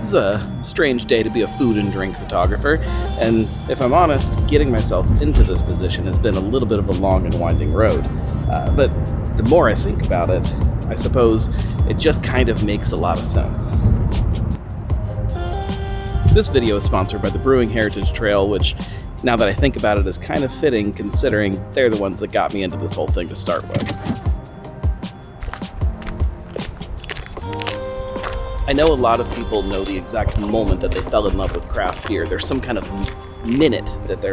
is a strange day to be a food and drink photographer, and if I'm honest, getting myself into this position has been a little bit of a long and winding road. But the more I think about it, I suppose it just kind of makes a lot of sense. This video is sponsored by the Brewing Heritage Trail, which, now that I think about it, is kind of fitting considering they're the ones that got me into this whole thing to start with. I know a lot of people know the exact moment that they fell in love with craft beer. There's some kind of minute that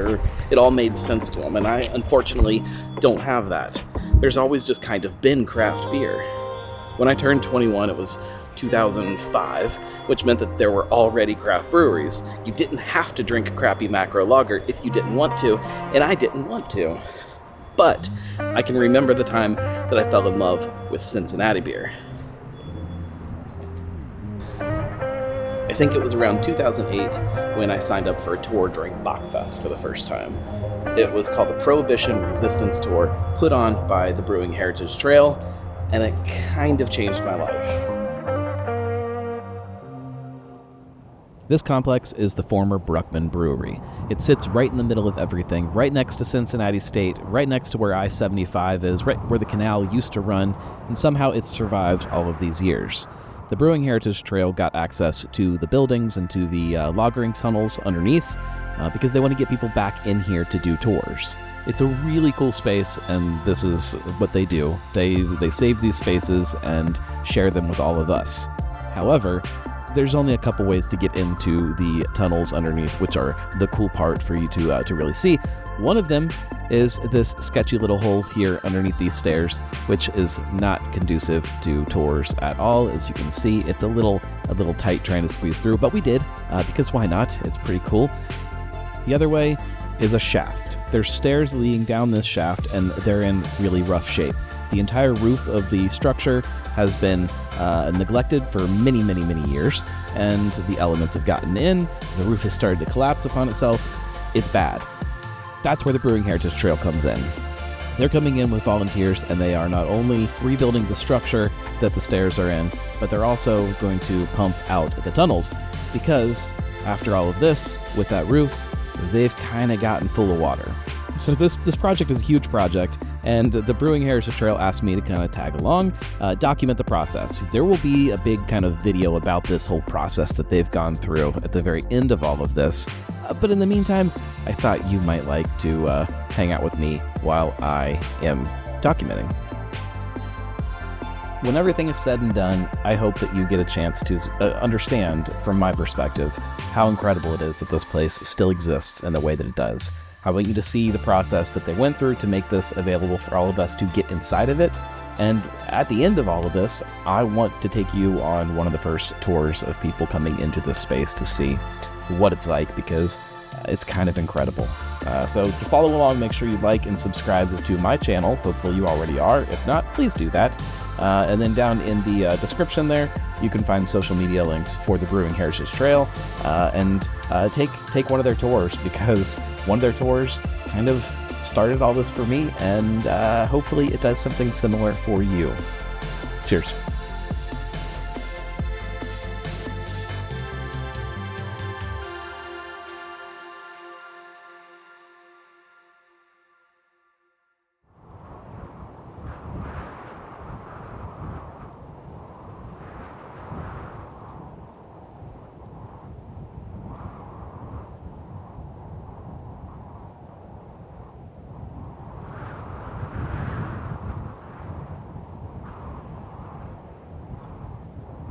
it all made sense to them, and I unfortunately don't have that. There's always just kind of been craft beer. When I turned 21, it was 2005, which meant that there were already craft breweries. You didn't have to drink a crappy macro lager if you didn't want to, and I didn't want to. But I can remember the time that I fell in love with Cincinnati Beer. I think it was around 2008 when I signed up for a tour during Bachfest for the first time. It was called the Prohibition Resistance Tour, put on by the Brewing Heritage Trail, and it kind of changed my life. This complex is the former Bruckmann Brewery. It sits right in the middle of everything, right next to Cincinnati State, right next to where I-75 is, right where the canal used to run, and somehow it's survived all of these years. The Brewing Heritage Trail got access to the buildings and to the lagering tunnels underneath because they want to get people back in here to do tours. It's a really cool space, and this is what they do. They save these spaces and share them with all of us. However, there's only a couple ways to get into the tunnels underneath, which are the cool part for you to really see. One of them is this sketchy little hole here underneath these stairs, which is not conducive to tours at all. As you can see, it's a little tight trying to squeeze through, but we did, because why not? It's pretty cool. The other way is a shaft. There's stairs leading down this shaft, and they're in really rough shape. The entire roof of the structure has been neglected for many, many, many years, and the elements have gotten in. The roof has started to collapse upon itself. It's bad. That's where the Brewing Heritage Trail comes in. They're coming in with volunteers, and they are not only rebuilding the structure that the stairs are in, but they're also going to pump out the tunnels, because after all of this, with that roof, they've kind of gotten full of water. So this project is a huge project, and the Brewing Heritage Trail asked me to kind of tag along, document the process. There will be a big kind of video about this whole process that they've gone through at the very end of all of this. But in the meantime, I thought you might like to hang out with me while I am documenting. When everything is said and done, I hope that you get a chance to understand, from my perspective, how incredible it is that this place still exists in the way that it does. I want you to see the process that they went through to make this available for all of us to get inside of it. And at the end of all of this, I want to take you on one of the first tours of people coming into this space to see what it's like, because it's kind of incredible. So to follow along, make sure you like and subscribe to my channel. Hopefully you already are. If not, please do that. And then down in the description there, you can find social media links for the Brewing Heritage Trail, and take one of their tours, because one of their tours kind of started all this for me, and hopefully it does something similar for you. Cheers.